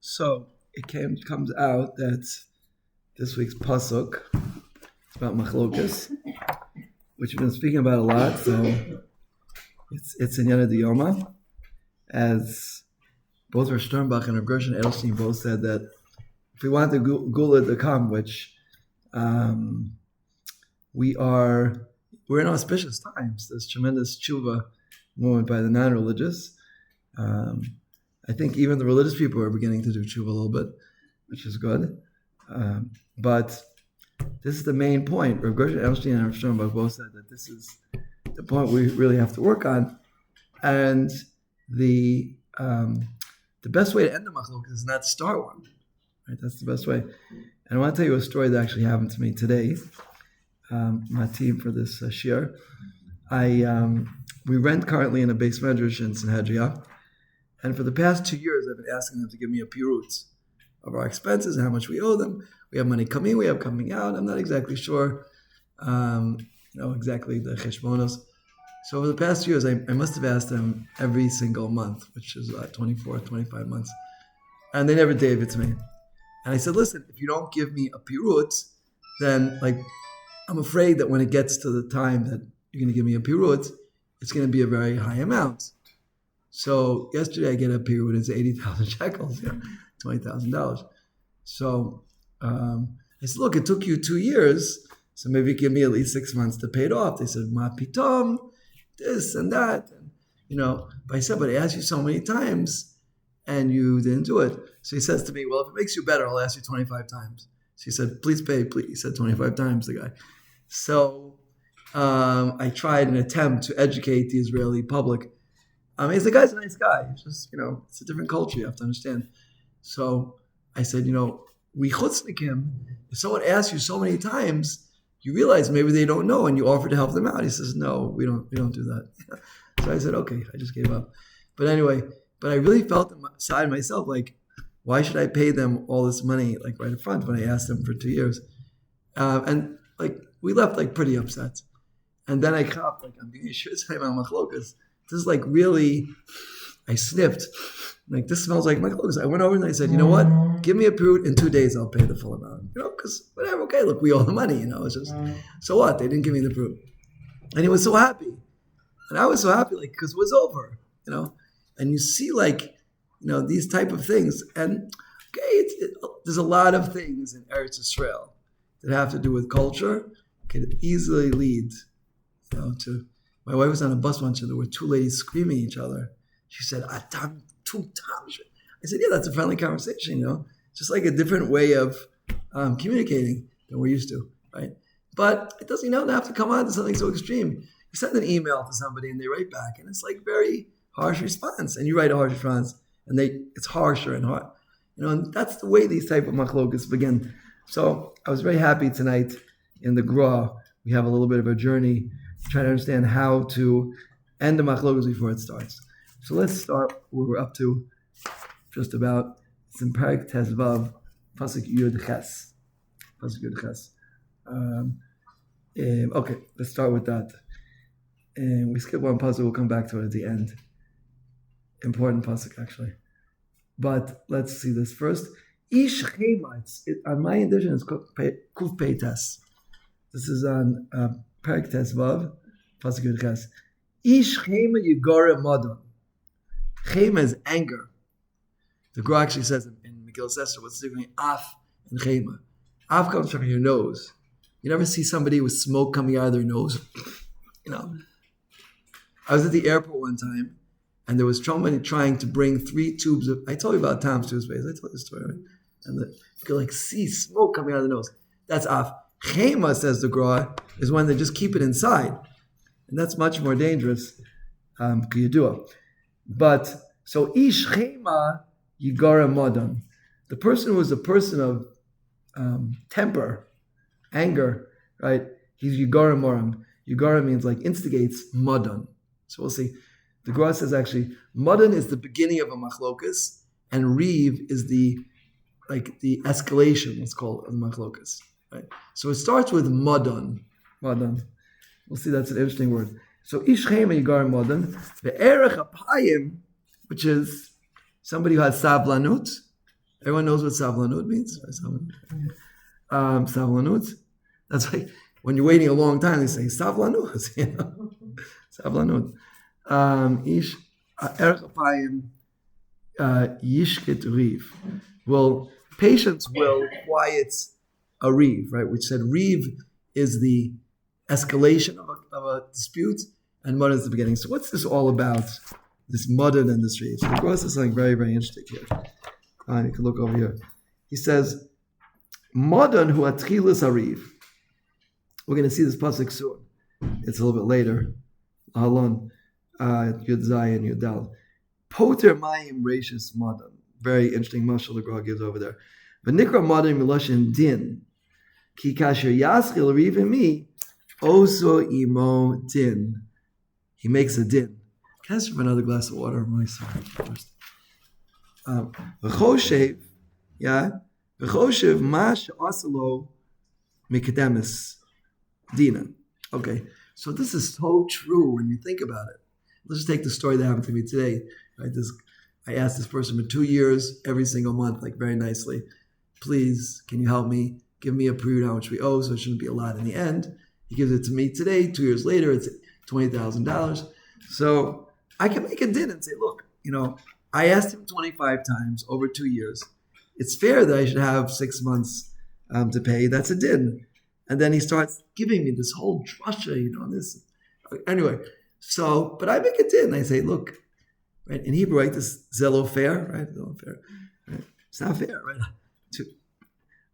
So it comes out that this week's pasuk is about machlokas, which we've been speaking about a lot. So it's in Yana Diyoma, as both Rav Sternbach and Rav Gershon Edelstein both said that if we want the Gula to come, which we're in auspicious times. There's tremendous tshuva movement by the non-religious. I think even the religious people are beginning to do tshuva a little bit, which is good. But this is the main point. Rav Gershon Edelstein and Rav Sternbach both said that this is the point we really have to work on. And the best way to end the machlok is not to start one. Right? That's the best way. And I want to tell you a story that actually happened to me today. My team for this shir. We rent currently in a base medrash in Sanhedria, and for the past 2 years I've been asking them to give me a pirut of our expenses and how much we owe them. We have money coming, we have coming out. I'm not exactly sure, exactly the cheshbonos. So over the past 2 years, I must have asked them every single month, which is 24, 25 months, and they never gave it to me. And I said, listen, if you don't give me a pirut, then I'm afraid that when it gets to the time that you're going to give me a pirut, it's going to be a very high amount. So yesterday I get a pirut, it's 80,000 shekels, $20,000. So I said, look, it took you 2 years, so maybe give me at least 6 months to pay it off. They said, ma pitom, this and that. But I said, but I asked you so many times and you didn't do it. So he says to me, well, if it makes you better, I'll ask you 25 times. So he said, please pay, please. He said 25 times, the guy. So I tried an attempt to educate the Israeli public. The guy's a nice guy. It's just, it's a different culture, you have to understand. So I said, we chutznikim, if someone asks you so many times, you realize maybe they don't know and you offer to help them out. He says, no, we don't do that. So I said, okay, I just gave up. But anyway, I really felt inside myself, why should I pay them all this money, right up front when I asked them for 2 years? And we left pretty upset. And then I copped, I'm being sure it's my machlokas. This is really, I sniffed. This smells like machlokas. I went over and I said, you know what? Give me a pirut, in 2 days I'll pay the full amount. Because whatever, okay, look, we owe the money, it's just, so what? They didn't give me the pirut. And he was so happy. And I was so happy, because it was over, And you see, these type of things. And, okay, there's a lot of things in Eretz Yisrael that have to do with culture, can easily lead, to... My wife was on a bus once and there were two ladies screaming at each other. She said, Adam, two times. I said, yeah, that's a friendly conversation, just a different way of communicating than we're used to, right? But it doesn't, have to come on to something so extreme. You send an email to somebody and they write back and it's very harsh response. And you write a harsh response and it's harsher and hard. And that's the way these type of machlokas begin. So I was very happy tonight in the Gra. We have a little bit of a journey trying to understand how to end the machlokas before it starts. So let's start where we're up to, just about. It's in Parak Tezvav, Pasuk Yud Ches. Pasuk Yud Ches. Okay, let's start with that. And we skip one pasuk, we'll come back to it at the end. Important pasuk, actually. But let's see this first. Ish Chema, on my edition, it's Kuf Peitas. This is on Parak Tezvav, Pasuk Yud Ches. Ish Chema Yigore Modon. Chema is anger. The Gra actually says in Megillah Esther, what's the difference between Af and Chema? Af comes from your nose. You never see somebody with smoke coming out of their nose. I was at the airport one time, and there was somebody trying to bring 3 tubes of... I told you about Tom's toothpaste. I told this story, right? And you could see smoke coming out of the nose. That's Af. Chema, says the Gra, is when they just keep it inside. And that's much more dangerous. Kiyadua. But, so Ish Chema Yigara Modon. The person who is a person of temper, anger, right? He's Yigara Moram. Yigara means instigates Modon. So we'll see. The Gra says actually, Modon is the beginning of a machlokas, and Riv is the escalation, let's call it, of the machlokas. Right? So it starts with Modon. Modon. We'll see, that's an interesting word. So Ish Chema Yigara Modon. The Erech Apayim, which is somebody who has sablanut, Everyone knows what savlanut means? Savlanut. That's like when you're waiting a long time, they say savlanut. You know? Savlanut. Ish erech apayim yishket riv. Well, patience will quiet a riv, right? Which said riv is the escalation of a dispute, and mud is the beginning. So what's this all about? This mudden and this riv. So of course, there's something very, very interesting here. You can look over here. He says, "Mudden hu atchilas ariv." We're going to see this pasuk soon. It's a little bit later. Halon Yud Zayin Yud Dal. Poter mayim reishis mudden. Very interesting mashal the Gra gives over there. V'nikra mudden miloshin din. Ki kasher yaschil riv mi oso imo din. He makes a din. Can I ask for another glass of water? I'm really sorry. V'choshev, yeah, v'choshev ma she'asalo mikademis dina. Okay, so this is so true when you think about it. Let's just take the story that happened to me today. Right, I asked this person for 2 years, every single month, like very nicely, please, can you help me? Give me a period how much we owe, so it shouldn't be a lot in the end. He gives it to me today. 2 years later, it's $20,000. So I can make a din and say, look, I asked him 25 times over 2 years. It's fair that I should have 6 months to pay. That's a din. And then he starts giving me this whole drasha, this. Anyway, but I make a din. I say, look, right, in Hebrew, right, this zelo fair, right? Zelo fair, right? It's not fair, right?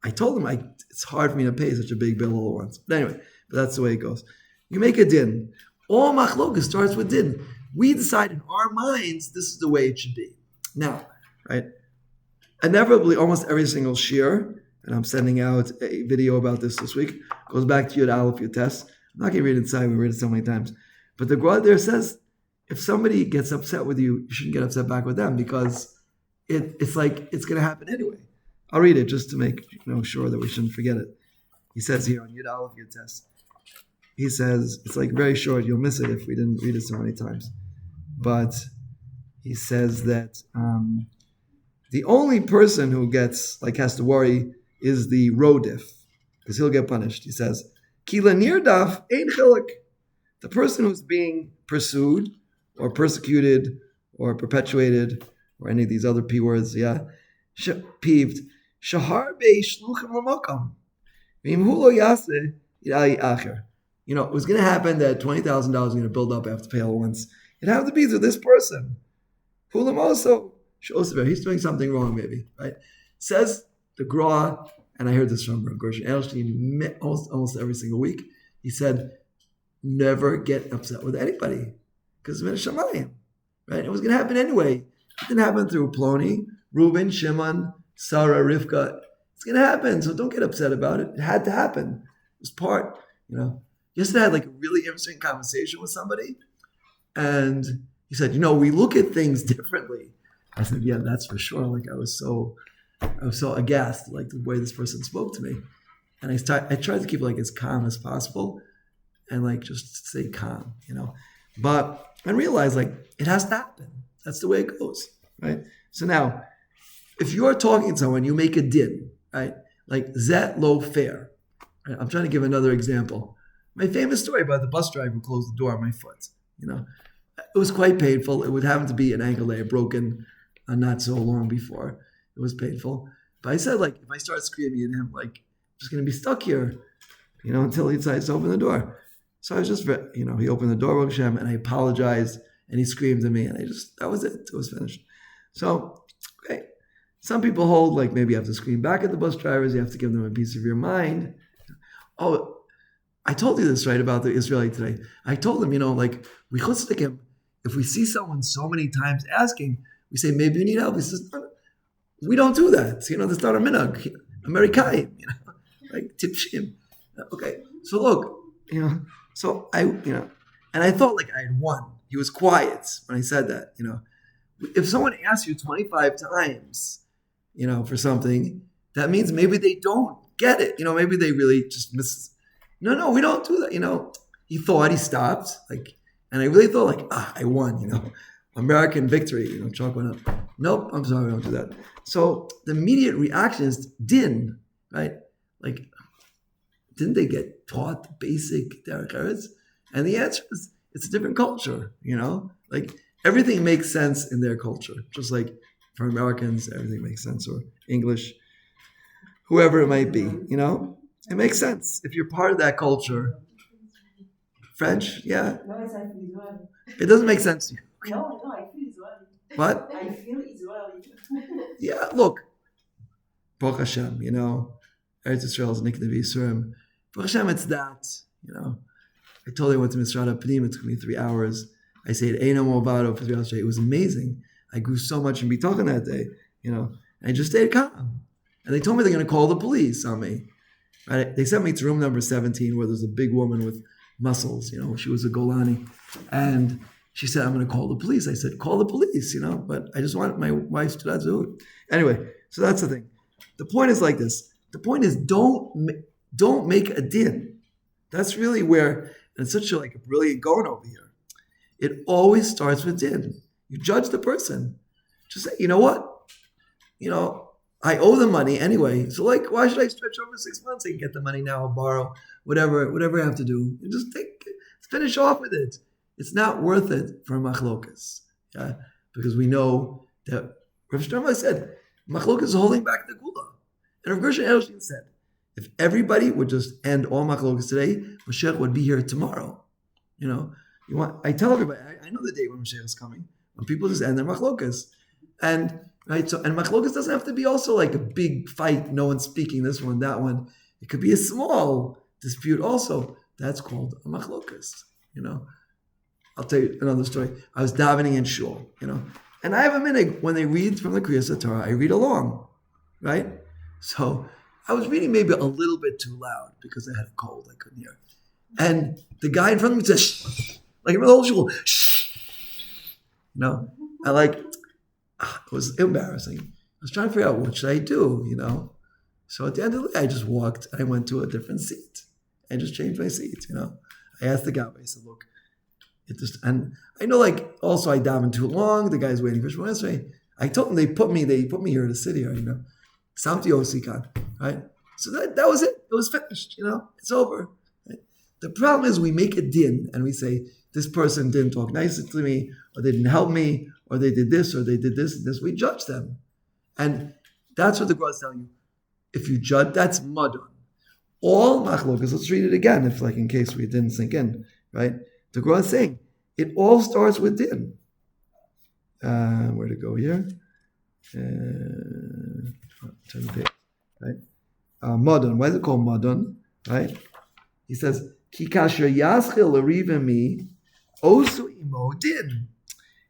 I told him it's hard for me to pay such a big bill all at once. But anyway, that's the way it goes. You make a din. All machlokas starts with din. We decide in our minds this is the way it should be. Now, right? Inevitably, almost every single shir, and I'm sending out a video about this week, goes back to Yud Aleph, Yud Tes. I'm not going to read it inside. We read it so many times. But the Gra there says, if somebody gets upset with you, you shouldn't get upset back with them because it's like it's going to happen anyway. I'll read it just to make sure that we shouldn't forget it. He says here on Yud Aleph, Yud Tes, he says, it's like very short, you'll miss it if we didn't read it so many times. But he says that the only person who has to worry is the rodif, because he'll get punished. He says, Kila nirdaf ein chilik. The person who's being pursued or persecuted or perpetuated or any of these other P words, peeved, shahar be shluchim l'makam. V'im hu lo yaseh yidai acher. It was going to happen that $20,000 was going to build up after pay all once. It happened to be to this person. Hulam also, he's doing something wrong, maybe, right? Says the Gra, and I heard this from Gershon Edelstein almost every single week. He said, never get upset with anybody because it's min shamayim, right? It was going to happen anyway. It didn't happen through Ploni, Reuben, Shimon, Sarah, Rivka. It's going to happen, so don't get upset about it. It had to happen. It was part, Yesterday I had a really interesting conversation with somebody, and he said, we look at things differently. I said, yeah, that's for sure. I was so aghast, the way this person spoke to me. And I tried to keep as calm as possible and just stay calm, But I realized it has to happen. That's the way it goes, right? So now, if you're talking to someone, you make a din, right? Zet lo fair. Right? I'm trying to give another example. My famous story about the bus driver who closed the door on my foot. It was quite painful. It would happen to be an ankle that I had broken not so long before. It was painful. But I said, if I start screaming at him, I'm just going to be stuck here, until he decides to open the door. So I was just, he opened the door, Hashem, and I apologized, and he screamed at me, and that was it. It was finished. So, okay. Some people hold, maybe you have to scream back at the bus drivers. You have to give them a piece of your mind. Oh, I told you this, right, about the Israeli today. I told him, we chutzikim, if we see someone so many times asking, we say, maybe you need help. He says, no, we don't do that. That's not a minhag. Amerikayim, tipshim. Okay, so look, so I, and I thought I had won. He was quiet when I said that, If someone asks you 25 times, for something, that means maybe they don't get it. Maybe they really just miss. No, we don't do that. He thought he stopped, and I really thought I won, American victory, chalk one up. Nope, I'm sorry, I don't do that. So the immediate reaction is din, right? Like, didn't they get taught basic derech eretz? And the answer is, it's a different culture, Like, everything makes sense in their culture. Just like for Americans, everything makes sense, or English, whoever it might be. It makes sense. If you're part of that culture, French, yeah. It doesn't make sense to you. No, I feel Israeli. What? I feel Israeli. Yeah, look. Baruch Hashem, Eretz Yisrael is Nick Nevi Yisurim. Baruch Hashem, it's that, I told you I went to Misrad Apnim, it took me 3 hours. I said, Eino Movado for 3 hours straight. It was amazing. I grew so much in Bitochen that day, And I just stayed calm. And they told me they're going to call the police on me. Right? They sent me to room number 17 where there's a big woman with muscles, she was a Golani. And she said, I'm going to call the police. I said, call the police, but I just want my wife's Taudat Zehut. Anyway, so that's the thing. The point is like this. The point is don't make a din. That's really where, and it's such a brilliant going over here. It always starts with din. You judge the person. Just say, you know what? I owe the money anyway. So why should I stretch over 6 months? I can get the money now, borrow, whatever I have to do. You just finish off with it. It's not worth it for machlokas. Yeah? Because we know that Rav Shlomo said, machlokas is holding back the gula. And Rav Gershon Edelstein said, if everybody would just end all machlokas today, Mashiach would be here tomorrow. I tell everybody, I know the day when Mashiach is coming, when people just end their machlokas. And machlokas doesn't have to be also like a big fight, no one's speaking, this one, that one. It could be a small dispute also. That's called a machlokas, I'll tell you another story. I was davening in shul, and I have a minute when they read from the Kriyas Torah, I read along, right? So I was reading maybe a little bit too loud because I had a cold, I couldn't hear. And the guy in front of me said, shh, like in the whole shul, shh, it was embarrassing. I was trying to figure out what should I do, So at the end of the day, I just walked, I went to a different seat and just changed my seat, I asked the guy, I said, look, and I know also I davened too long, the guy's waiting for Shemona Esrei. I told them they put me here to sit here, Samti Osikan, right? So that was it. It was finished, it's over. Right? The problem is we make a din and we say, this person didn't talk nicely to me, or they didn't help me, or they did this, or they did this and this. We judge them. And that's what the Gemara is telling you. If you judge, that's madon. All machlokas, let's read it again, if in case we didn't sink in, right? The Gemara is saying, it all starts with din. Where to go here? Turn the page, right? Madon. Why is it called madon? Right? He says, Ki kasher yaschil l'rivimi osu imo din.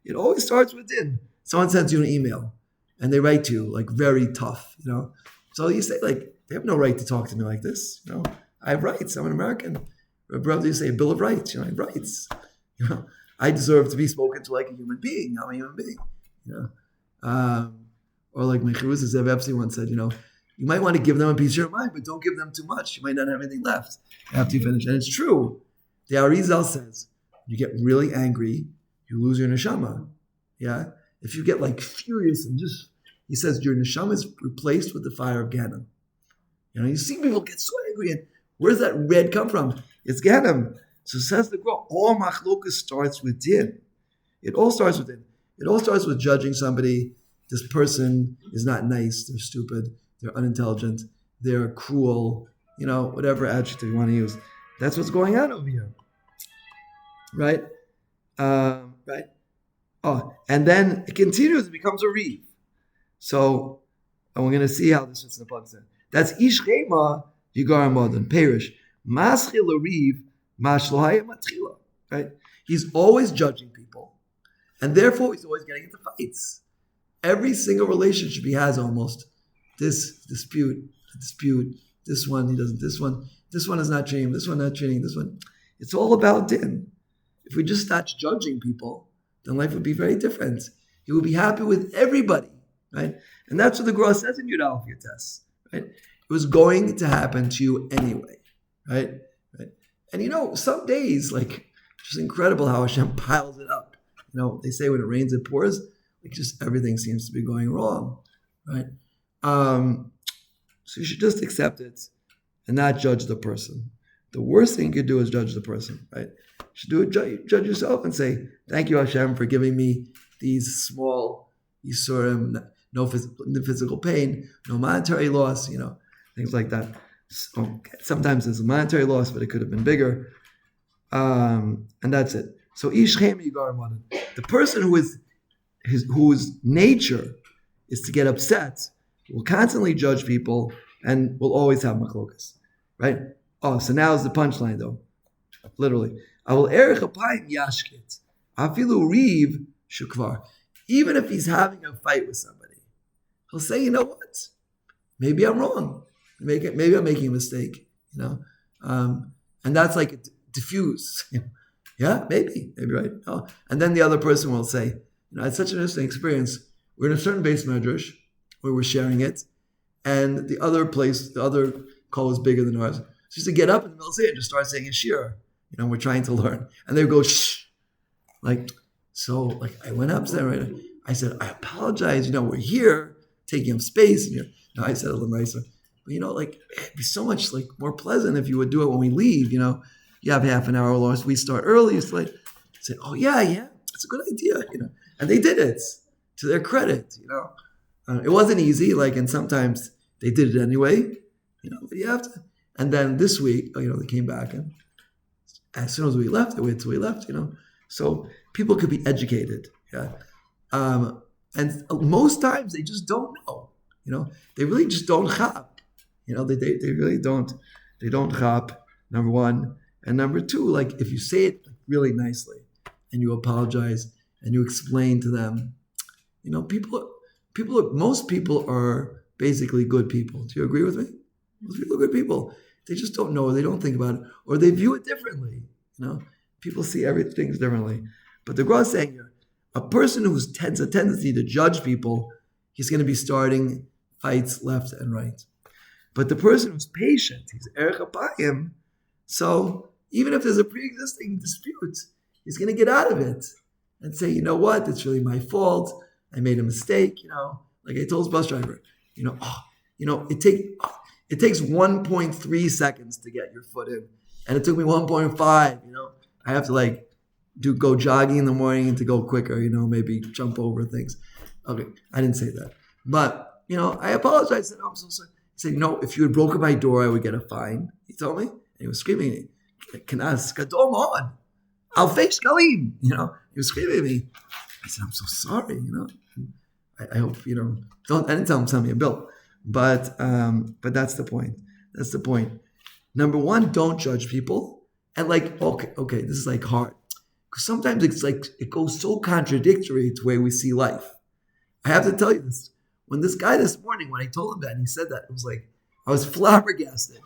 It always starts with din. Someone sends you an email, and they write to you very tough, So you say they have no right to talk to me like this, I have rights. I'm an American. Brother, you say a Bill of Rights. I have rights. I deserve to be spoken to like a human being. I'm a human being. Or like Mechiruza Zev Epstein once said, you might want to give them a piece of your mind, but don't give them too much. You might not have anything left after you finish. And it's true. The Arizal says, you get really angry, you lose your neshama. Yeah? If you get furious and he says your neshama is replaced with the fire of Gehenna. You see people get so angry, and where does that red come from? It's Gehenna. So says the Gemara, all machlokas starts with din. It all starts with din. It all starts with judging somebody. This person is not nice. They're stupid. They're unintelligent. They're cruel. Whatever adjective you want to use. That's what's going on over here. Right? Right? Oh, and then it continues. It becomes a reeve. So, and we're going to see how this fits in the plugs in. That's ish chema yigar modern. Perish. Maschil a reeve. Right? He's always judging people, and therefore he's always getting into fights. Every single relationship he has, almost this dispute, this one he doesn't, this one is not treating him, this one not treating this one. It's all about din. If we just start judging people, then life would be very different. He would be happy with everybody, right? And that's what the Gemara says in Yud Aleph Yates, right? It was going to happen to you anyway, right? And some days, just incredible how Hashem piles it up. They say when it rains, it pours. Like just everything seems to be going wrong, right? So you should just accept it and not judge the person. The worst thing you could do is judge the person, right? You should do it, judge yourself and say, thank you, Hashem, for giving me these small yisurim, no physical pain, no monetary loss, things like that. So sometimes there's a monetary loss, but it could have been bigger. And that's it. So the person whose nature is to get upset will constantly judge people and will always have machlokas, right? Oh, so now's the punchline though. Literally. I will erech apayim yashkit. Afilu riv shukvar. Even if he's having a fight with somebody, he'll say, you know what? Maybe I'm wrong. Maybe I'm making a mistake, and that's like a diffuse. Yeah, maybe, right. Oh. And then the other person will say, it's such an interesting experience. We're in a certain base medrash where we're sharing it, and the other call is bigger than ours. So just to get up in the middle of it and just start saying a shir. We're trying to learn, and they go shh, I went up there, right? I said, I apologize. We're here taking up space, and I said a little nicer. But it'd be so much more pleasant if you would do it when we leave. You have half an hour lost. We start early. It's like, I said, oh yeah, it's a good idea. And they did it to their credit. It wasn't easy. And sometimes they did it anyway. But you have to. And then this week, they came back, and as soon as we left, they waited till we left. So people could be educated. Yeah. And most times they just don't know. They really just don't chop. They really don't. They don't chop, number one. And number two, if you say it really nicely and you apologize and you explain to them, most people are basically good people. Do you agree with me? Most people are good people. They just don't know, or they don't think about it, or they view it differently. People see everything differently. But the Gra is saying here, a person who has a tendency to judge people, he's going to be starting fights left and right. But the person who's patient, he's erech apayim. So even if there's a pre-existing dispute, he's going to get out of it and say, you know what, it's really my fault. I made a mistake. Like I told his bus driver, it takes 1.3 seconds to get your foot in, and it took me 1.5. I have to go jogging in the morning to go quicker. Maybe jump over things. Okay, I didn't say that, but I apologized. I said, I'm so sorry. He said, if you had broken my door, I would get a fine. He told me, and he was screaming at me, "Kanas kadom on, alfei shkalim." He was screaming at me. I said, I'm so sorry. I hope don't. I didn't tell him to send me a bill, but that's the point. That's the point. Number one, don't judge people. And okay, this is hard because sometimes it's it goes so contradictory to the way we see life. I have to tell you this. When this guy this morning, when I told him that and he said that, it was I was flabbergasted.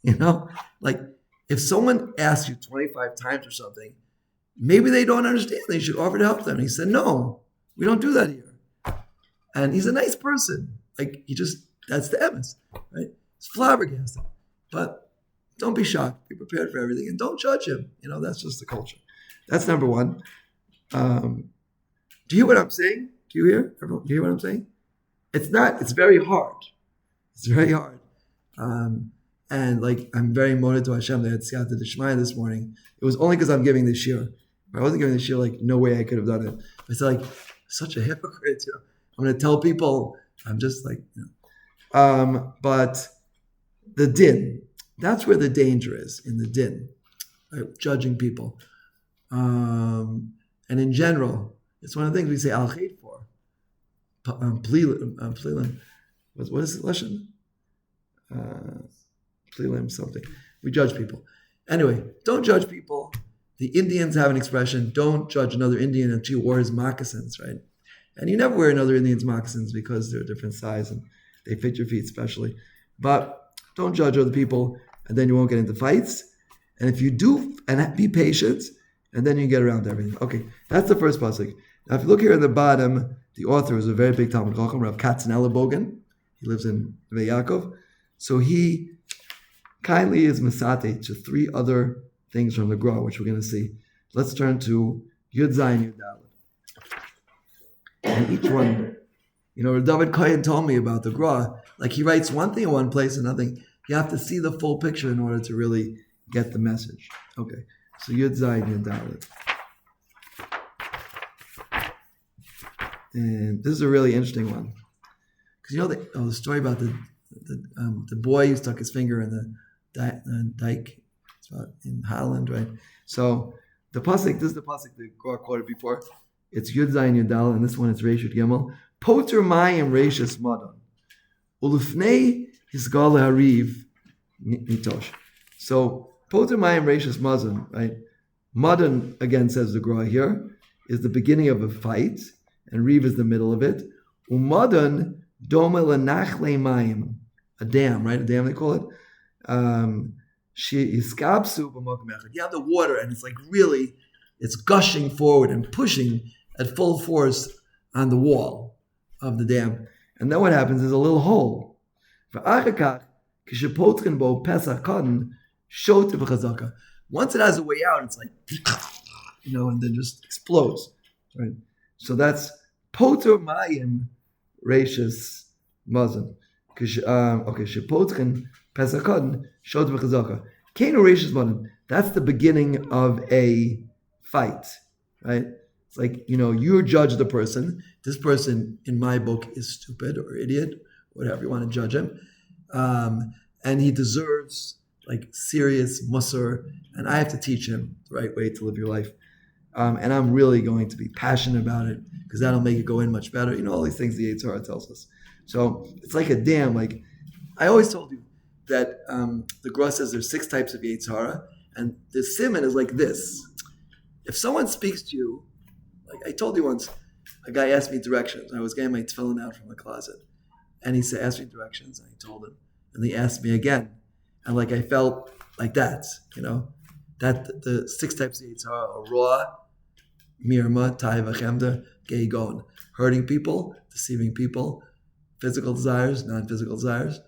If someone asks you 25 times or something, maybe they don't understand. They should offer to help them. And he said, no, we don't do that here. And he's a nice person. That's the emes, right? It's flabbergasted. But don't be shocked. Be prepared for everything. And don't judge him. That's just the culture. That's number one. Do you hear what I'm saying? Do you hear? Everyone, do you hear what I'm saying? It's very hard. It's very hard. And I'm very motivated to Hashem. They had Siyata D'Shmaya this morning. It was only because I'm giving this shir. If I wasn't giving this shir, no way I could have done it. I said, such a hypocrite. I'm going to tell people. I'm just but the din, that's where the danger is, in the din, right? Judging people. And in general, it's one of the things we say al chait for. Plilim. What is the lesson? Plilim something. We judge people. Anyway, don't judge people. The Indians have an expression, don't judge another Indian until you wore his moccasins, right? And you never wear another Indian's moccasins because they're a different size and they fit your feet specially. But don't judge other people, and then you won't get into fights. And if you do, and be patient, and then you get around everything. Okay, that's the first pasuk. Now, if you look here at the bottom, the author is a very big Talmud Chacham, Rav Katzenella Bogen. He lives in Neve Yaakov. So he kindly is masate to three other things from the Gra, which we're going to see. Let's turn to Yud Zayin Yud Dalet. And each one, David Kohen told me about the Gra. Like he writes one thing in one place and nothing. You have to see the full picture in order to really get the message. Okay, so Yud Zayin Yud Dalet. And this is a really interesting one. Because the story about the boy who stuck his finger in the dike. It's about in Holland, right? So the pasuk, this is the pasuk that Gra quoted before. It's Yud Zayin Yud Dalet, and this one it's Reish Yud Gimel. Poter Mayim Reishis Madan. Ulufnei Hisgal Hariv Nitosh. So Poter Mayim Reishis Madan, right? Madan, again, says the Gra here, is the beginning of a fight, and Riv is the middle of it. Umadan Doma Lenachle Mayim, a dam, right? A dam they call it. You have the water, and it's like really, it's gushing forward and pushing at full force on the wall of the dam. And then what happens is a little hole. Once it has a way out, it's like, and then just explodes. Right? So that's Poter Mayim Reishis Mazan. Shepotchen Pesachon Shot V'Chazaka. Kenu Reishis Mazan. That's the beginning of a fight, right? It's like, you judge the person. This person, in my book, is stupid or idiot, whatever you want to judge him. And he deserves like serious mussar, and I have to teach him the right way to live your life. And I'm really going to be passionate about it because that'll make it go in much better. All these things the Yetzer Hara tells us. So it's like a dam. Like I always told you that the Gra says there's 6 types of Yetzer Hara, and the siman is like this. If someone speaks to you, like I told you once, a guy asked me directions. I was getting my tefillin out from the closet, and he said, "Ask me directions." And I told him, and he asked me again, and like I felt like that, that the 6 types of Yetzer Hara are raw, mirma, taiva, chemda, geigon, hurting people, deceiving people, physical desires, non-physical desires,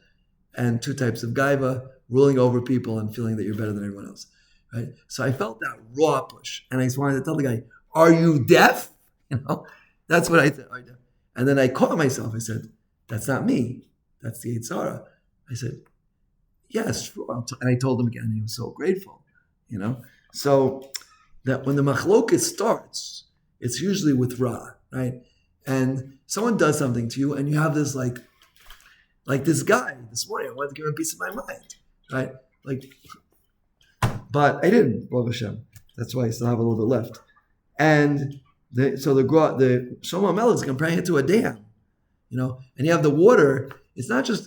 and 2 types of gaiva, ruling over people and feeling that you're better than everyone else. Right? So I felt that raw push, and I just wanted to tell the guy, "Are you deaf?" That's what I said. And then I caught myself. I said, "That's not me. That's the Yetzer Hara." I said, "Yes, true." And I told him again, and he was so grateful. So that when the machloket starts, it's usually with Ra, right? And someone does something to you, and you have this like this guy this morning. I wanted to give him a piece of my mind, right? But I didn't, Baruch Hashem. That's why I still have a little bit left. And the Shlomo Melech is comparing it to a dam, and you have the water. It's not just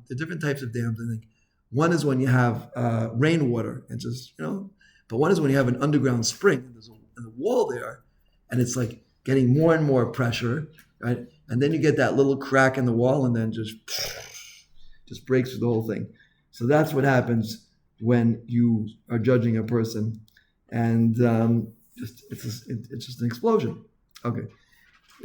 the different types of dams. I think one is when you have rainwater and just but one is when you have an underground spring and there's a wall there, and it's like getting more and more pressure, right? And then you get that little crack in the wall, and then just breaks through the whole thing. So that's what happens when you are judging a person, and it's just an explosion. Okay.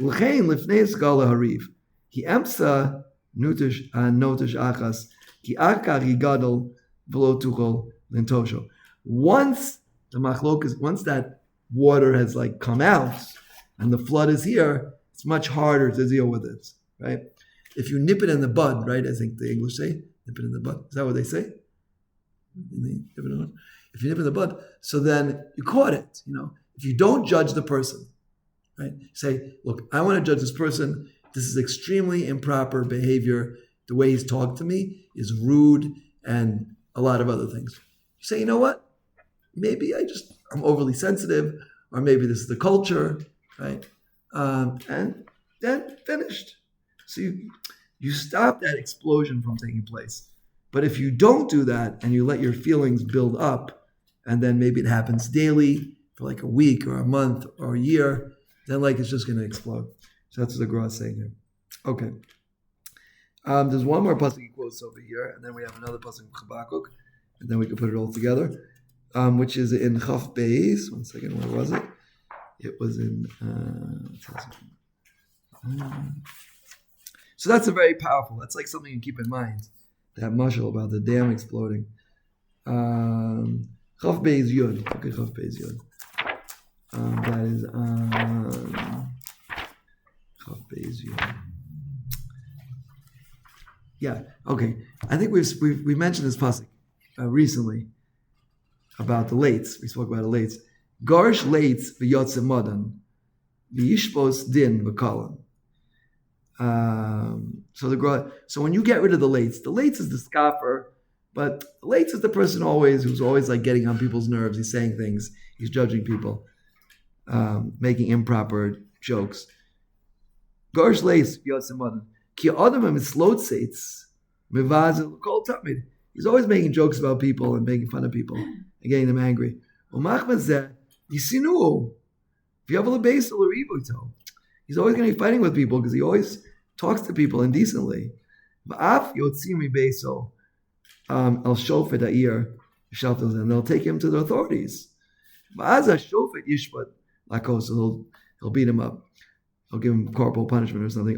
L'chein lifnei skala hariv ki emsa notish achas ki akar yigadol v'lo tuchol lintosho. Once that water has like come out and the flood is here, it's much harder to deal with it, right? If you nip it in the bud, right? I think the English say, nip it in the bud. Is that what they say? If you nip it in the bud, so then you caught it, If you don't judge the person, right? Say, look, I want to judge this person. This is extremely improper behavior. The way he's talked to me is rude and a lot of other things. You say, you know what? Maybe I'm overly sensitive, or maybe this is the culture, right? And then finished. So you stop that explosion from taking place. But if you don't do that and you let your feelings build up, and then maybe it happens daily for like a week or a month or a year, then like it's just going to explode. So that's what the Gra is saying here. Okay. There's one more pasuk he quotes over here, and then we have another pasuk from Habakkuk, and then we can put it all together, which is in Chaf Beis. One second, where was it? It was in. So that's a very powerful. That's like something you keep in mind. That mashal about the dam exploding. Chaf Beis Yud. Okay, Chaf Beis Yud. That is Yeah. Okay. I think we mentioned this pasuk recently about the lates. We spoke about the lates. Garsh lates v'yotze modan v'yishpos din v'kalam. So when you get rid of the lates is the scoffer, but the lates is the person who's always like getting on people's nerves. He's saying things. He's judging people, making improper jokes. Garsh lates v'yotze modan. Ki adam mitzlotzeitz mevazil kol tamid. He's always making jokes about people and making fun of people and getting them angry. He's always going to be fighting with people because he always talks to people indecently. And they'll take him to the authorities. So he'll beat him up. He'll give him corporal punishment or something.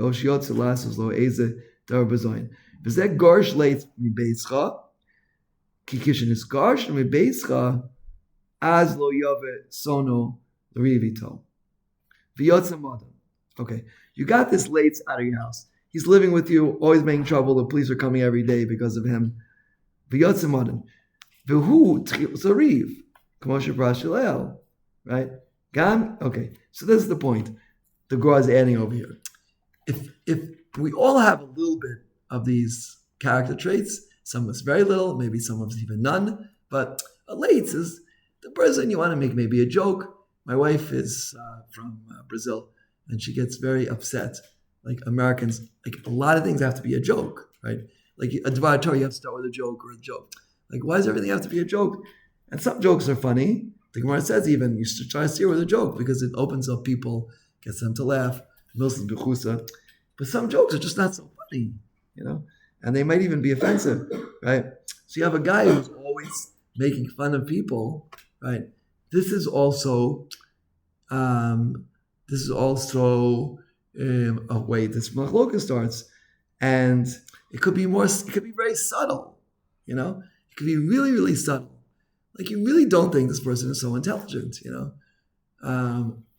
As lo yave sono rivito. Okay, you got this lates out of your house. He's living with you, always making trouble. The police are coming every day because of him. V'hu tzariv, k'moshe brashilel, right? Okay, so this is the point. The Gra is adding over here. If we all have a little bit of these character traits, some of us very little, maybe some of us even none, but a lates is the person you want to make maybe a joke. My wife is from Brazil, and she gets very upset. Like Americans, like a lot of things have to be a joke, right? Like a Dvar Torah, you have to start with a joke or a joke. Like, why does everything have to be a joke? And some jokes are funny. The Gemara says even you should try to steer with a joke because it opens up people, gets them to laugh. But some jokes are just not so funny, and they might even be offensive, right? So you have a guy who's always making fun of people, right? This is also this machloka starts, and it could be very subtle, it could be really, really subtle. Like you really don't think this person is so intelligent,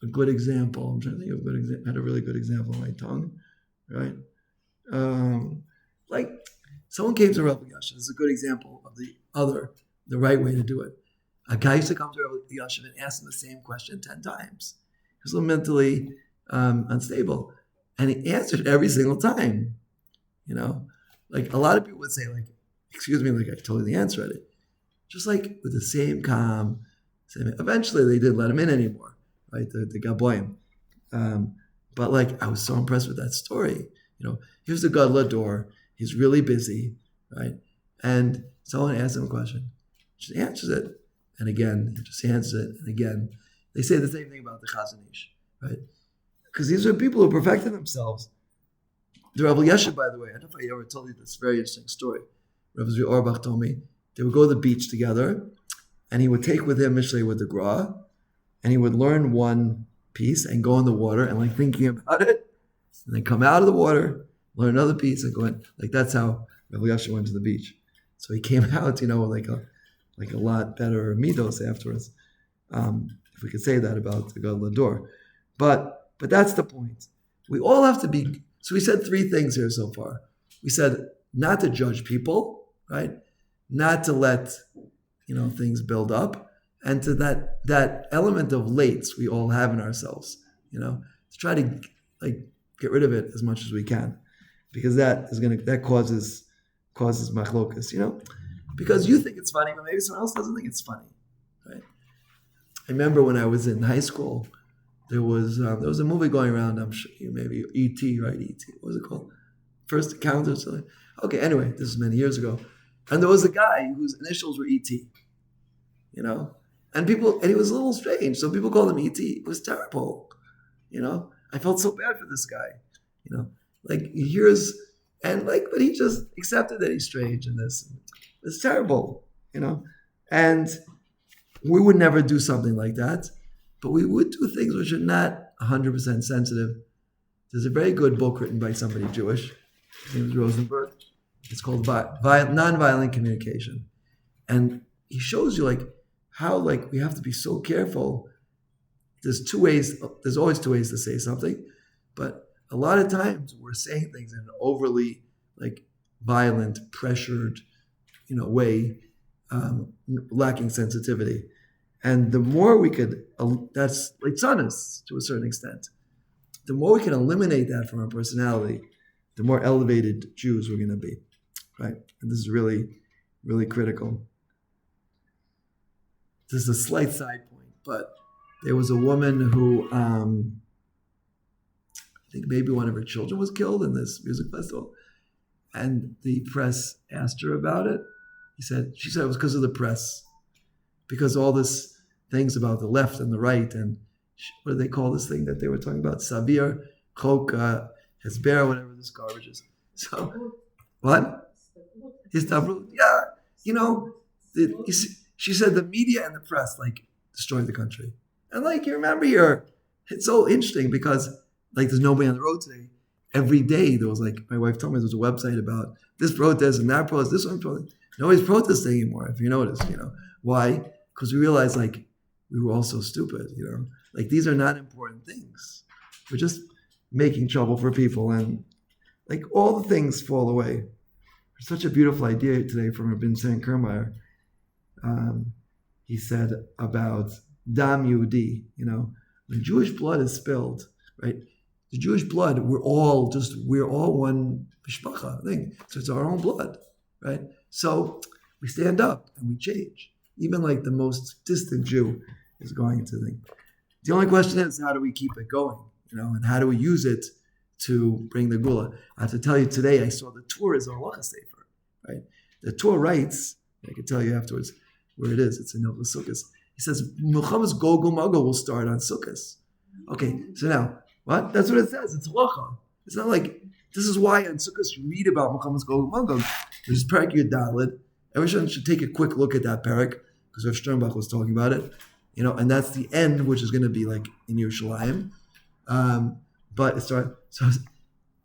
a good example. I'm trying to think of a good example. I had a really good example on my tongue, right? Like someone came to Rabbi Yashin. This is a good example of the right way to do it. A guy used to come to Rabbi Yashin and ask him the same question 10 times. He was a little mentally unstable, and he answered every single time. Like a lot of people would say, like, "Excuse me," like I told you the answer at it, just like with the same calm. Eventually, they didn't let him in anymore, right? The Gaboim. But like I was so impressed with that story. Here's the Gadol door. He's really busy, right? And someone asks him a question. He just answers it. And again, he just answers it. And again, they say the same thing about the Chazon Ish, right? Because these are people who perfected themselves. The Rabbi Yeshiva, by the way, I don't know if I ever told you this very interesting story. Rabbi Zvi Auerbach told me they would go to the beach together, and he would take with him Mishle with the Gra, and he would learn one piece and go in the water and like thinking about it, and then come out of the water, learn another piece, and go in. Like that's how Rabbi Yasha went to the beach. So he came out, like a lot better midos afterwards. If we could say that about the Gadol Dor. But that's the point. We all have to be. So we said 3 things here so far. We said not to judge people, right? Not to let things build up, and to that element of lates we all have in ourselves, to try to like get rid of it as much as we can, because that causes machlokas, because you think it's funny, but maybe someone else doesn't think it's funny, right? I remember when I was in high school, there was a movie going around. I'm sure you maybe E.T. right? E.T. What was it called? First Encounter or something. Okay, anyway, this is many years ago, and there was a guy whose initials were E.T. And he was a little strange, so people called him E.T. It was terrible, I felt so bad for this guy, like he hears but he just accepted that he's strange and this. It's terrible, and we would never do something like that, but we would do things which are not 100% sensitive. There's a very good book written by somebody Jewish. His name is Rosenberg. It's called Nonviolent Communication. And he shows you how we have to be so careful. There's always two ways to say something, but a lot of times we're saying things in an overly like violent, pressured, way, lacking sensitivity. And the more we could, that's like honest to a certain extent. The more we can eliminate that from our personality, the more elevated Jews we're going to be, right? And this is really, really critical. This is a slight side point, but there was a woman who, I think maybe one of her children was killed in this music festival, and the press asked her about it. She said it was because of the press, because all this things about the left and the right, and what do they call this thing that they were talking about? Sabir, Chok, Hezber, whatever this garbage is. So, what? Histavrut. Yeah, she said the media and the press destroyed the country. And you remember here, it's so interesting because there's nobody on the road today. Every day there was my wife told me there was a website about this protest and that protest, this one protest. Nobody's protesting anymore, if you notice, Why? Because we realized we were all so stupid, these are not important things. We're just making trouble for people, and all the things fall away. There's such a beautiful idea today from Rabbi Sam Kermeyer. He said about Dam Yehudi, when Jewish blood is spilled, right? The Jewish blood, we're all one mishpacha thing. So it's our own blood, right? So we stand up and we change. Even the most distant Jew is going to think. The only question is, how do we keep it going? And how do we use it to bring the gula? I have to tell you today, I saw the Torah is a halacha sefer, right? The Torah writes, I can tell you afterwards where it is. It's in Hilchos Sukkos. He says, Milchamas Gog Magog will start on Sukkos. Okay, so now, what? That's what it says. It's halacha. It's not this is why on Sukkos you read about Milchamas Gog Magog. There's Perek Yud Daled. Everyone should take a quick look at that Perek, because Rav Sternbach was talking about it. And that's the end, which is going to be in Yerushalayim. But it starts, so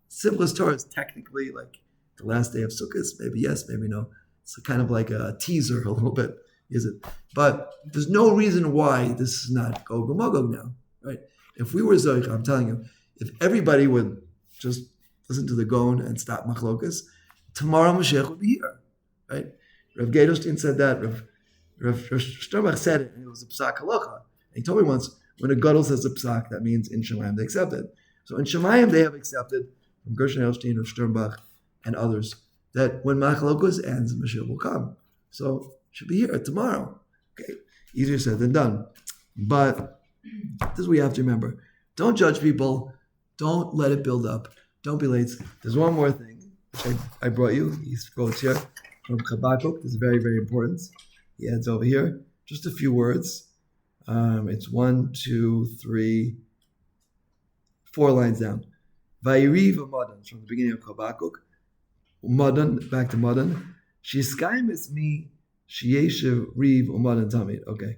simplest Torah is technically the last day of Sukkot. Maybe yes, maybe no. It's kind of like a teaser a little bit, is it? But there's no reason why this is not Gog Magog now, right? If we were Zoich, I'm telling you, if everybody would just listen to the Gon and stop Machlokas, tomorrow Mashiach would be here, right? Rav Gedelstein said that. Rav Sternbach said it, and it was a psak halacha. He told me once, when a gadol says a psak, that means in Shemayim they accept it. So in Shemayim they have accepted from Gershon Edelstein, Rav Sternbach, and others that when Machlokos ends, Mashiach will come. So should be here tomorrow. Okay, easier said than done. But this is what you have to remember: don't judge people. Don't let it build up. Don't be late. There's one more thing which I brought you. These quotes here from Habakkuk. This is very, very important. He adds over here just a few words. It's 1, 2, 3, 4 lines down. Vayiriv Umadan, from the beginning of Habakkuk. Umadan, back to Madan. Shiskayim is me, Shiyeshev Riv Umadan Tamid. Okay.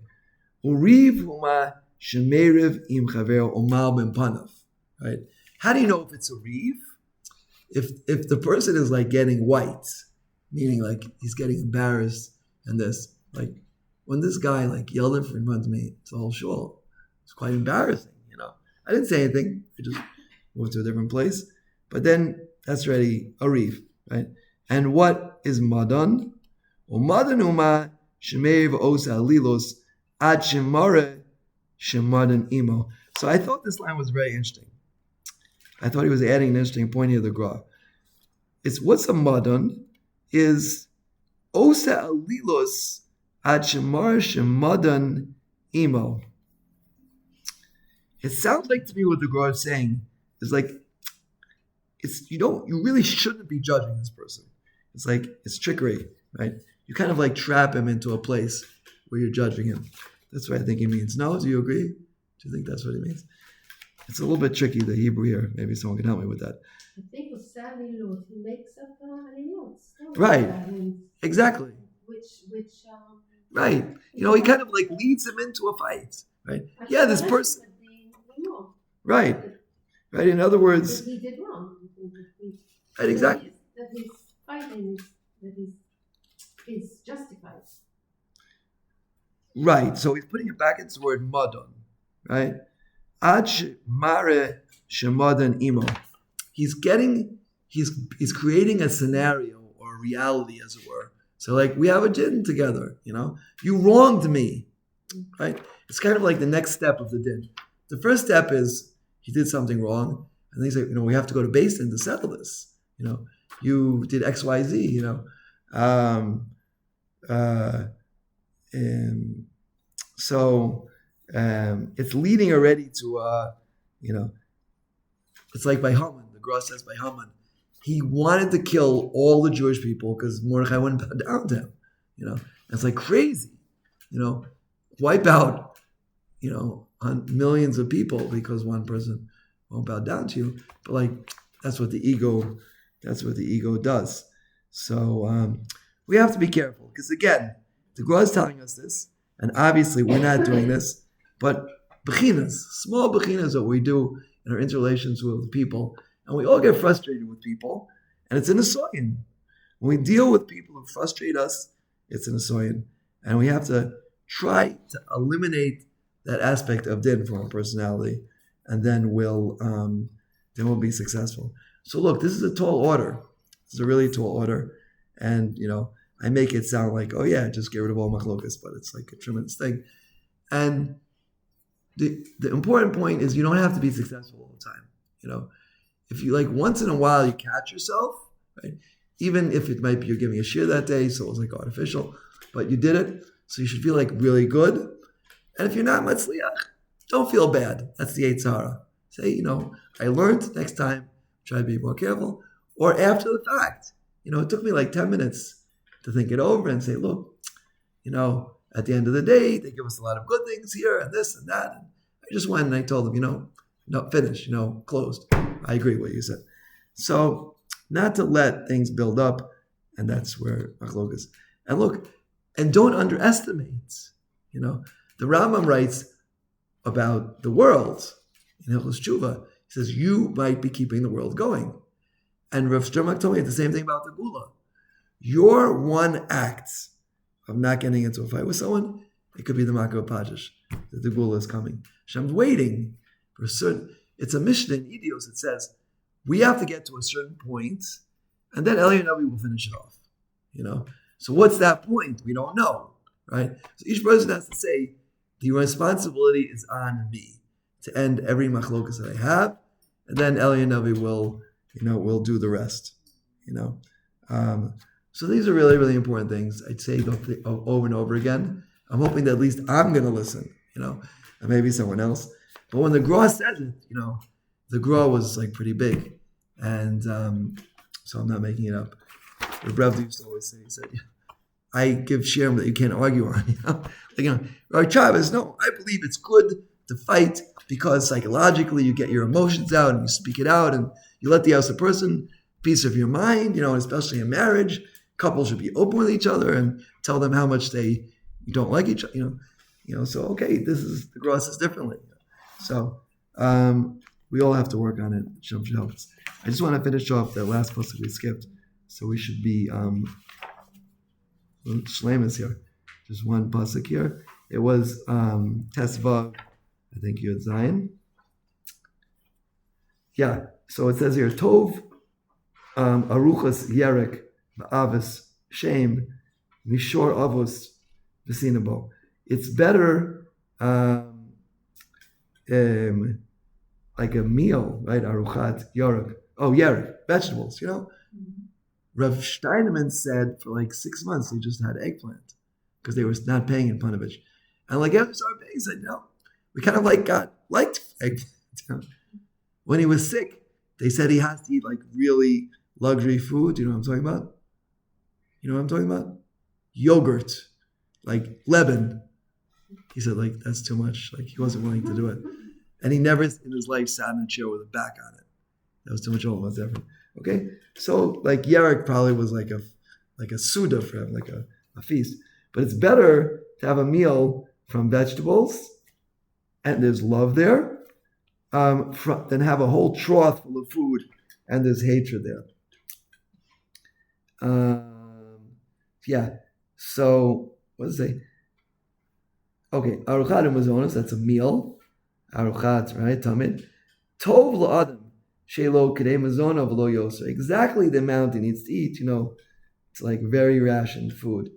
Uriv Uma Shemeriv Im Chaver Umal Ben Panav. Right? How do you know if it's a Riv? If the person is getting white, meaning he's getting embarrassed, and this, when this guy yelled in front of me, it's a whole shul. It's quite embarrassing, I didn't say anything. I just moved to a different place. But then that's already a reef, right? And what is madan? Madan uma shemev osa lilos ad shemare shemadan imo. So I thought this line was very interesting. I thought he was adding an interesting point here to the Gra. It's what's a madan is osa alilos ad shemar shemadan imo. It sounds to me what the Gra is saying is you really shouldn't be judging this person. It's trickery, right? You kind of trap him into a place where you're judging him. That's what I think he means. No, do you agree? Do you think that's what he means? It's a little bit tricky, the Hebrew here. Maybe someone can help me with that. I think he makes up aliyot. Right. Exactly. Which right. He kind of leads him into a fight. Right. Yeah, this person. Right. Right. In other words, he did wrong. Right. Exactly. That his fighting is justified. Right. So he's putting it back into the word madon. Right. Ad mare shemadan imo. he's creating a scenario or a reality, as it were. So like we have a din together, You wronged me, right? It's kind of like the next step of the din. The first step is he did something wrong, and he's like, we have to go to Beis Din to settle this. You did X, Y, Z. And so it's leading already to it's like by Haman. The Gra says by Haman, he wanted to kill all the Jewish people because Mordechai wouldn't bow down to him. And it's like crazy. Wipe out on millions of people because one person won't bow down to you. But like that's what the ego does. So we have to be careful because again, the Gra is telling us this, and obviously we're not doing this, but bechinas, small bechinas, what we do in our interrelations with people, and we all get frustrated with people, and it's an asoyan. When we deal with people who frustrate us, it's an asoyan, and we have to try to eliminate that aspect of din from our personality, and then we'll be successful. So look, this is a tall order. This is a really tall order, and I make it sound like, oh yeah, just get rid of all machlokas, but it's like a tremendous thing. And the important point is you don't have to be successful all the time. If you like once in a while you catch yourself, right? Even if it might be you're giving a shir that day, so it was like artificial, but you did it, so you should feel like really good. And if you're not matzliach, don't feel bad. That's the Yetzer Hara. Say, I learned, next time, try to be more careful. Or after the fact, it took me like 10 minutes to think it over and say, look, at the end of the day, they give us a lot of good things here and this and that. And I just went and I told them, no, finish, closed. I agree with what you said. So not to let things build up, and that's where machlokas. And look, and don't underestimate, the Rambam writes about the world in Hilchos Tshuva. He says, you might be keeping the world going. And Rav Sturmak told me the same thing about the Gula. Your one act of not getting into a fight with someone, it could be the Makah Pajish, that the Gula is coming. Hashem's waiting for a certain, it's a Mishle in Idios. It says, we have to get to a certain point, and then Eli Navi will finish it off. So what's that point? We don't know, right? So each person has to say, the responsibility is on me to end every machlokas that I have, and then Eli Navi will do the rest. So these are really, really important things. I'd say over and over again. I'm hoping that at least I'm going to listen, and maybe someone else. But when the Gra says it, the Gra was like pretty big. And so I'm not making it up. The Rebbe used to always say, he said, I give shirim that you can't argue on. Our Chavez, no, I believe it's good to fight because psychologically you get your emotions out and you speak it out and you let the other person peace of your mind, especially in marriage. Couples should be open with each other and tell them how much they don't like each other. So okay, the Gra is differently. So we all have to work on it. I just want to finish off the last pasuk we skipped. So we should be shlemus here. Just one pasuk here. It was Tesvav, I think Yud Zayin. Yeah. So it says here, Tov Aruchas Yerek Ma'avis Shame Mishor Avos V'Sinabo. It's better like a meal, right? Aruchat Yerek. Oh, Yerek, vegetables, Rav Steinemann said for like 6 months they just had eggplant because they were not paying in Panovich. And like after started paying, he said, no, we kind of liked eggplant. When he was sick, they said he has to eat like really luxury food. Do you know what I'm talking about? Yogurt, like Lebanon. He said like that's too much. Like he wasn't willing to do it. And he never in his life sat in a chair with a back on it. That was too much almost effort. Okay? So like Yerek probably was like a Suda for him, like a feast. But it's better to have a meal from vegetables, and there's love there, than have a whole trough full of food and there's hatred there. Yeah. So what does it say? Okay, Aruchat and Mazonos, that's a meal. Aruchat, right? Tamid. Tov la'adam Shelo Kedei Mazona V'lo Yoser. Exactly the amount he needs to eat, it's like very rationed food.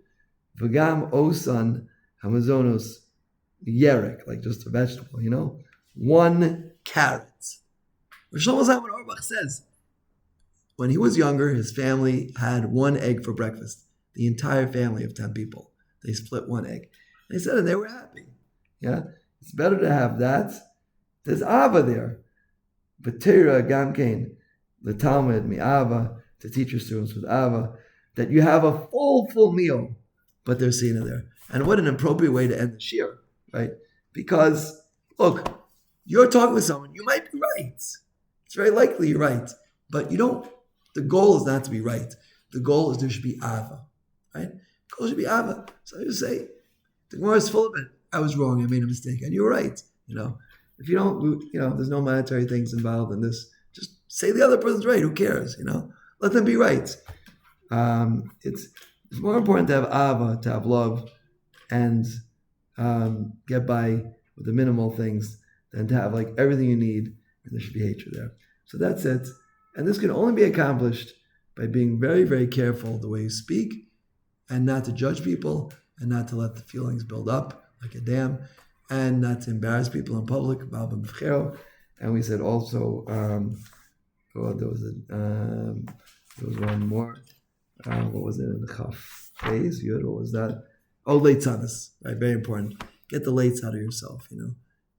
V'gam Osan Hamazonos Yerek, like just a vegetable, 1 carrot. Shlomo Zalman Auerbach says, when he was younger, his family had 1 egg for breakfast. The entire family of 10 people. They split 1 egg. And he said, and they were happy. Yeah, it's better to have that. There's Ava there. B'tira Gamkein, the Talmud, Mi'ava, to teach your students with Ava, that you have a full meal, but there's Sina there. And what an appropriate way to end the shir, right? Because, look, you're talking with someone, you might be right. It's very likely you're right. But the goal is not to be right. The goal is there should be Ava, right? The goal should be Ava. So I just say, the Gemara is full of it. I was wrong, I made a mistake, and you were right, If you don't, there's no monetary things involved in this. Just say the other person's right. Who cares? Let them be right. It's more important to have ava, to have love, and get by with the minimal things than to have like everything you need, and there should be hatred there. So that's it. And this can only be accomplished by being very, very careful the way you speak, and not to judge people, and not to let the feelings build up like a dam, and not to embarrass people in public. And we said also, there was one more. What was it in the Chaf days? What was that? Oh, leitzanis, right? Very important. Get the lates out of yourself.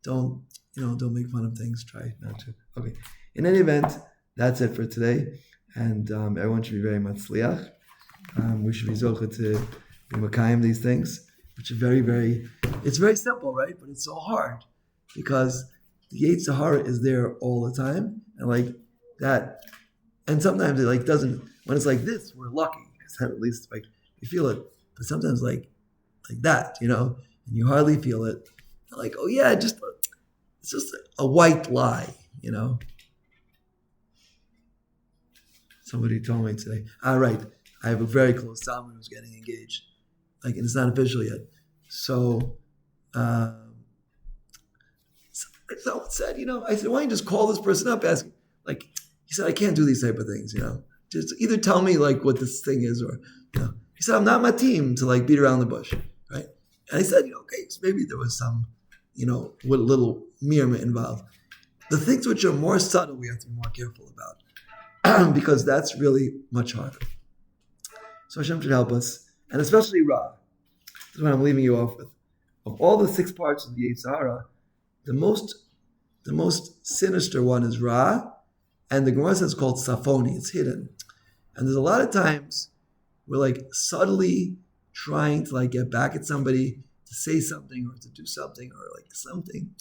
Don't make fun of things. Try not to. Okay. In any event, that's it for today, and everyone should be very much sliach. We should be zocha to be makayim these things, which are very, very. It's very simple, right? But it's so hard because the Yetzer Hara is there all the time, and like that. And sometimes it doesn't. When it's like this, we're lucky because at least we feel it. But sometimes like that, and you hardly feel it. Like, oh yeah, it's just a white lie, Somebody told me today. Right, I have a very close someone who's getting engaged. And it's not official yet. So, someone said, I said, why don't you just call this person up, ask him? He said, I can't do these type of things, Just either tell me what this thing is, or he said, I'm not my team to beat around the bush, right? And I said, okay, so maybe there was some, with a little mirma involved. The things which are more subtle, we have to be more careful about, because that's really much harder. So Hashem should help us, and especially Ra. This is what I'm leaving you off with. Of all the 6 parts of the Yetzer Hara, the most sinister one is Ra, and the Gemara says it's called Safoni. It's hidden, and there's a lot of times we're subtly trying to get back at somebody, to say something or to do something or something.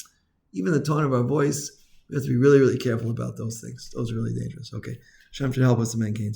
Even the tone of our voice, we have to be really, really careful about those things. Those are really dangerous. Okay, Hashem should help us to maintain.